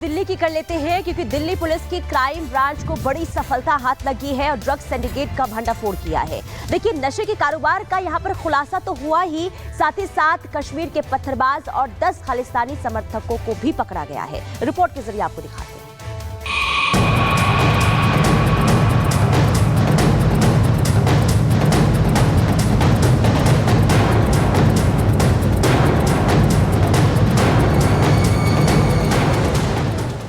दिल्ली की कर लेते हैं क्योंकि दिल्ली पुलिस की क्राइम ब्रांच को बड़ी सफलता हाथ लगी है और ड्रग्स सिंडिकेट का भंडाफोड़ किया है। देखिए, नशे के कारोबार का यहां पर खुलासा तो हुआ ही, साथ ही साथ कश्मीर के पत्थरबाज और 10 खालिस्तानी समर्थकों को भी पकड़ा गया है। रिपोर्ट के जरिए आपको दिखाते हैं।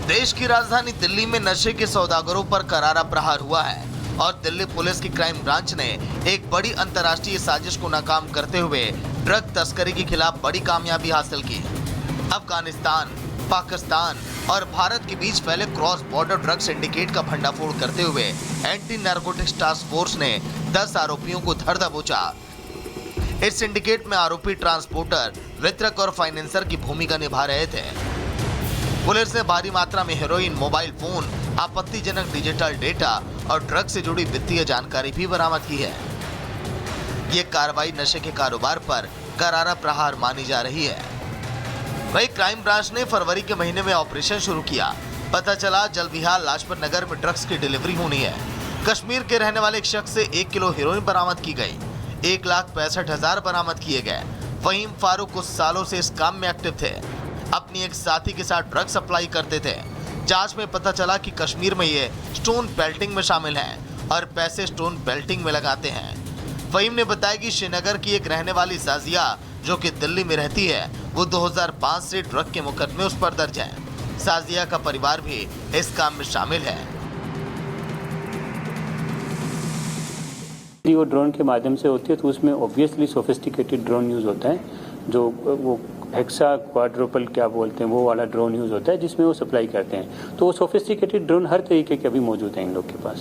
देश की राजधानी दिल्ली में नशे के सौदागरों पर करारा प्रहार हुआ है और दिल्ली पुलिस की क्राइम ब्रांच ने एक बड़ी अंतर्राष्ट्रीय साजिश को नाकाम करते हुए ड्रग तस्करी के खिलाफ बड़ी कामयाबी हासिल की। अफगानिस्तान, पाकिस्तान और भारत के बीच फैले क्रॉस बॉर्डर ड्रग सिंडिकेट का भंडाफोड़ करते हुए एंटी नारकोटिक्स टास्क फोर्स ने 10 आरोपियों को धर दबोचा। इस सिंडिकेट में आरोपी ट्रांसपोर्टर, वितरक और फाइनेंसर की भूमिका निभा रहे थे। पुलिस ने भारी मात्रा में हेरोइन, मोबाइल फोन, आपत्तिजनक डिजिटल डेटा और ड्रग से जुड़ी वित्तीय जानकारी भी बरामद की है। ये कार्रवाई नशे के कारोबार पर करारा प्रहार मानी जा रही है। वही क्राइम ब्रांच ने फरवरी के महीने में ऑपरेशन शुरू किया। पता चला जलविहार लाजपत नगर में ड्रग्स की डिलीवरी होनी है। कश्मीर के रहने वाले एक शख्स से 1 किलो हेरोइन बरामद की गई। 1,65,000 बरामद किए गए। फहीम फारूक कुछ सालों से इस काम में एक्टिव थे। अपनी एक साथी के साथ ड्रग सप्लाई करते थे। जांच में पता चला कि कश्मीर में ये स्टोन बेल्टिंग में शामिल हैं और पैसे स्टोन बेल्टिंग में लगाते हैं। फहीम ने बताया कि श्रीनगर की एक रहने वाली साजिया, जो कि दिल्ली में रहती है, वो 2005 से ड्रग के मुकदमे उस पर दर्ज है। साजिया का परिवार भी इस काम में शामिल है। वो ड्रोन के माध्यम से होती है तो उसमें ऑब्वियसली सोफिस्टिकेटेड ड्रोन यूज होता है, जो वो हेक्सा क्वाड्रुपल क्या बोलते हैं वो वाला ड्रोन यूज होता है जिसमें वो सप्लाई करते हैं। तो वो सोफिस्टिकेटेड ड्रोन हर तरीके के अभी मौजूद हैं इन लोग के पास।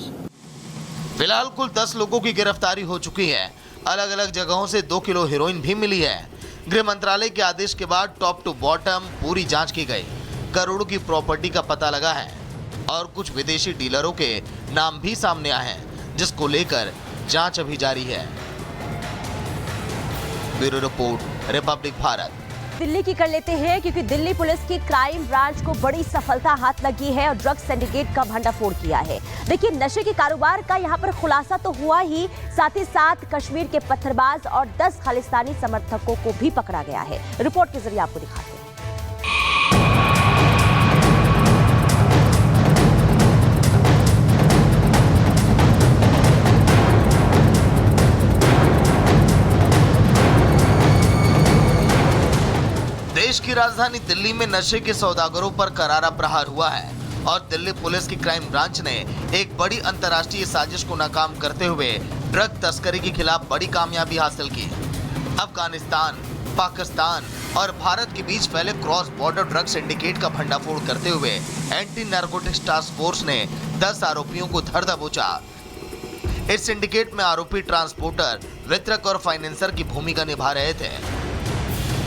फिलहाल कुल 10 लोगों की गिरफ्तारी हो चुकी है। अलग अलग जगहों से 2 किलो हेरोइन भी मिली है। गृह मंत्रालय के आदेश के बाद टॉप टू बॉटम पूरी जांच की गई। करोड़ों की प्रॉपर्टी का पता लगा है और कुछ विदेशी डीलरों के नाम भी सामने आए हैं, जिसको लेकर जांच अभी जारी है। Bureau report, Republic Bharat. Delhi की कर लेते हैं क्योंकि दिल्ली पुलिस की क्राइम ब्रांच को बड़ी सफलता हाथ लगी है और ड्रग्स सिंडिकेट का भंडाफोड़ किया है। देखिए, नशे के कारोबार का यहां पर खुलासा तो हुआ ही, साथ ही साथ कश्मीर के पत्थरबाज और 10 खालिस्तानी समर्थकों को भी पकड़ा गया है। रिपोर्ट के जरिए आपको दिखाते हैं। देश की राजधानी दिल्ली में नशे के सौदागरों पर करारा प्रहार हुआ है और दिल्ली पुलिस की क्राइम ब्रांच ने एक बड़ी अंतर्राष्ट्रीय साजिश को नाकाम करते हुए ड्रग तस्करी के खिलाफ बड़ी कामयाबी हासिल की। अफगानिस्तान, पाकिस्तान और भारत के बीच फैले क्रॉस बॉर्डर ड्रग सिंडिकेट का भंडाफोड़ करते हुए एंटी नारकोटिक्स टास्क फोर्स ने 10 आरोपियों को धर दबोचा। इस सिंडिकेट में आरोपी ट्रांसपोर्टर, वितरक और फाइनेंसर की भूमिका निभा रहे थे।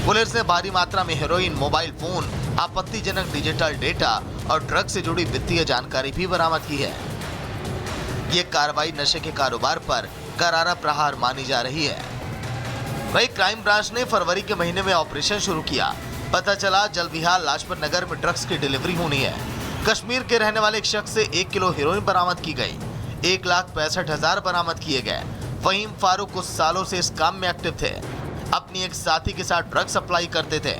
पुलिस ने भारी मात्रा में हेरोइन, मोबाइल फोन, आपत्तिजनक डिजिटल डेटा और ड्रग से जुड़ी वित्तीय जानकारी भी बरामद की है। ये कार्रवाई नशे के कारोबार पर करारा प्रहार मानी जा रही है। वही क्राइम ब्रांच ने फरवरी के महीने में ऑपरेशन शुरू किया। पता चला जलविहार लाजपत नगर में ड्रग्स की डिलीवरी होनी है। कश्मीर के रहने वाले एक शख्स से 1 किलो हेरोइन बरामद की गई। 1,65,000 बरामद किए गए। फहीम फारूक कुछ सालों से इस काम में एक्टिव थे। अपनी एक साथी के साथ ड्रग सप्लाई करते थे।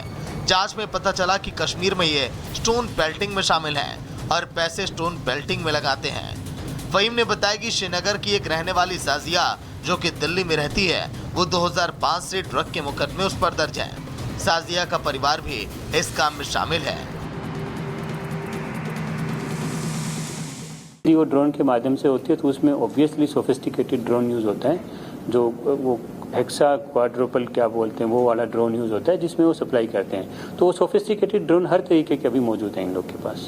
जांच में पता चला कि कश्मीर में ये स्टोन बेल्टिंग में शामिल हैं और पैसे स्टोन बेल्टिंग में लगाते हैं। फहीम ने बताया कि श्रीनगर की एक रहने वाली साजिया, जो कि दिल्ली में रहती है, वो 2005 से ड्रग के मुकदमे उस पर दर्ज है। साजिया का परिवार भी इस काम में शामिल है। वो ड्रोन के माध्यम से होती है तो उसमें ऑब्वियसली सोफिस्टिकेटेड ड्रोन यूज होता है, जो वो हेक्सा क्वाड्रुपल क्या बोलते हैं वो वाला ड्रोन यूज होता है जिसमें वो सप्लाई करते हैं। तो वो सोफिस्टिकेटेड ड्रोन हर तरीके के अभी मौजूद हैं इन लोग के पास।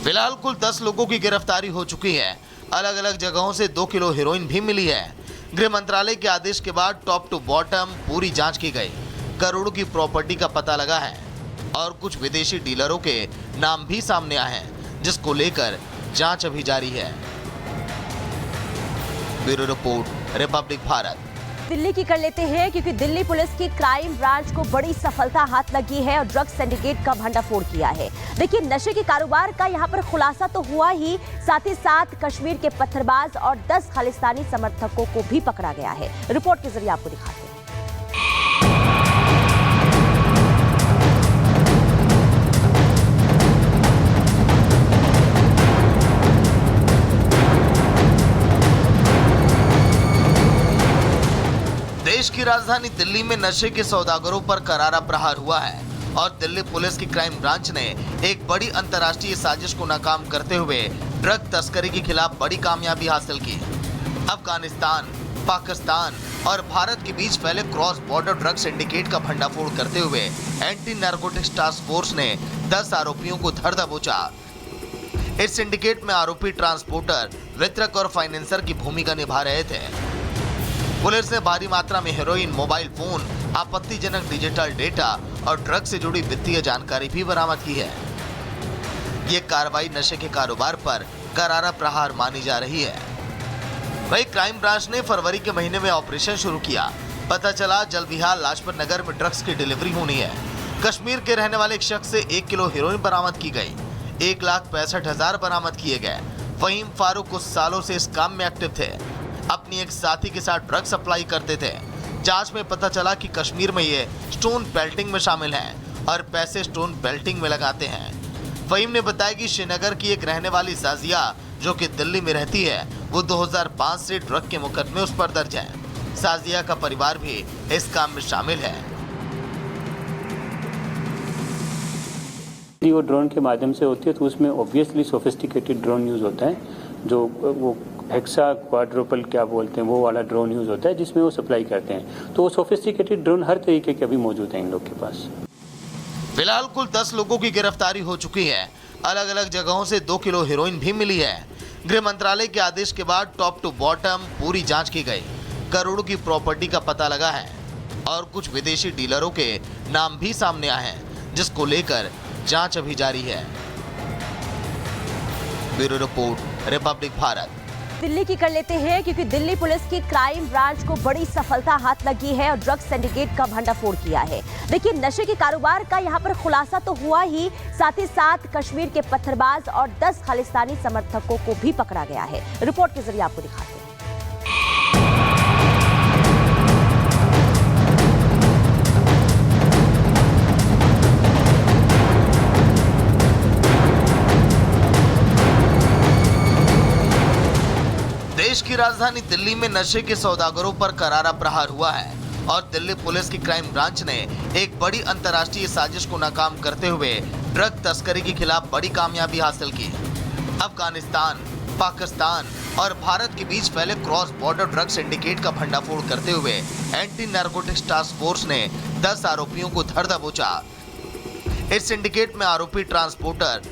फिलहाल कुल 10 लोगों की गिरफ्तारी हो चुकी है। अलग अलग जगहों से 2 किलो हेरोइन भी मिली है। गृह मंत्रालय के आदेश के बाद टॉप टू बॉटम पूरी जांच की गई। करोड़ों की प्रॉपर्टी का पता लगा है और कुछ विदेशी डीलरों के नाम भी सामने आए हैं, जिसको लेकर जांच अभी जारी है। Bureau report, Republic Bharat. Delhi की कर लेते हैं क्योंकि दिल्ली पुलिस की क्राइम ब्रांच को बड़ी सफलता हाथ लगी है और ड्रग्स सिंडिकेट का भंडाफोड़ किया है। देखिए, नशे के कारोबार का यहाँ पर खुलासा तो हुआ ही, साथ ही साथ कश्मीर के पत्थरबाज और 10 खालिस्तानी समर्थकों को भी पकड़ा गया है। रिपोर्ट के जरिए आपको दिखाते हैं। देश की राजधानी दिल्ली में नशे के सौदागरों पर करारा प्रहार हुआ है और दिल्ली पुलिस की क्राइम ब्रांच ने एक बड़ी अंतर्राष्ट्रीय साजिश को नाकाम करते हुए ड्रग तस्करी के खिलाफ बड़ी कामयाबी हासिल की। अफगानिस्तान, पाकिस्तान और भारत के बीच फैले क्रॉस बॉर्डर ड्रग सिंडिकेट का भंडाफोड़ करते हुए एंटी नारकोटिक्स टास्क फोर्स ने 10 आरोपियों को धर दबोचा। इस सिंडिकेट में आरोपी ट्रांसपोर्टर, वितरक और फाइनेंसर की भूमिका निभा रहे थे। पुलिस ने भारी मात्रा में हेरोइन, मोबाइल फोन, आपत्तिजनक डिजिटल डेटा और ड्रग से जुड़ी वित्तीय जानकारी भी बरामद की है। ये कार्रवाई नशे के कारोबार पर करारा प्रहार मानी जा रही है। वही क्राइम ब्रांच ने फरवरी के महीने में ऑपरेशन शुरू किया। पता चला जलविहार लाजपत नगर में ड्रग्स की डिलीवरी होनी है। कश्मीर के रहने वाले एक शख्स से 1 किलो हेरोइन बरामद की गई। 1,65,000 बरामद किए गए। फहीम फारूक कुछ सालों से इस काम में एक्टिव थे। अपनी एक साथी के साथ ड्रग सप्लाई करते थे। जांच में पता चला कि कश्मीर में ये स्टोन बेल्टिंग में शामिल हैं और पैसे स्टोन बेल्टिंग में लगाते हैं। फहीम ने बताया कि श्रीनगर की एक रहने वाली साजिया, जो कि दिल्ली में रहती है, वो 2005 से ड्रग के मुकदमे उस पर दर्ज है। साजिया का परिवार भी इस काम में शामिल है। वो ड्रोन के माध्यम से होती है तो उसमें ऑब्वियसली सोफिस्टिकेटेड ड्रोन यूज होता है, जो वो हेक्सा क्वाड्रुपल क्या बोलते हैं वो वाला ड्रोन यूज होता है, जिसमें वो सप्लाई करते हैं। तो वो सोफिस्टिकेटेड ड्रोन हर तरीके के अभी मौजूद हैं इन लोग के पास। फिलहाल कुल 10 लोगों की गिरफ्तारी हो चुकी है। अलग अलग जगहों से 2 किलो हेरोइन भी मिली है। गृह मंत्रालय के आदेश के बाद टॉप टू बॉटम पूरी जांच की गई। करोड़ों की प्रॉपर्टी का पता लगा है और कुछ विदेशी डीलरों के नाम भी सामने आए हैं, जिसको लेकर जांच अभी जारी है। Bureau report, Republic Bharat. Delhi की कर लेते हैं क्योंकि दिल्ली पुलिस की क्राइम ब्रांच को बड़ी सफलता हाथ लगी है और ड्रग्स सिंडिकेट का भंडाफोड़ किया है। देखिए, नशे के कारोबार का यहाँ पर खुलासा तो हुआ ही, साथ ही साथ कश्मीर के पत्थरबाज और 10 खालिस्तानी समर्थकों को भी पकड़ा गया है। रिपोर्ट के जरिए आपको दिखाते हैं। देश की राजधानी दिल्ली में नशे के सौदागरों पर करारा प्रहार हुआ है और दिल्ली पुलिस की क्राइम ब्रांच ने एक बड़ी अंतर्राष्ट्रीय साजिश को नाकाम करते हुए ड्रग तस्करी के खिलाफ बड़ी कामयाबी हासिल की। अफगानिस्तान, पाकिस्तान और भारत के बीच फैले क्रॉस बॉर्डर ड्रग सिंडिकेट का भंडाफोड़ करते हुए एंटी नारकोटिक्स टास्क फोर्स ने 10 आरोपियों को धर दबोचा। इस सिंडिकेट में आरोपी ट्रांसपोर्टर,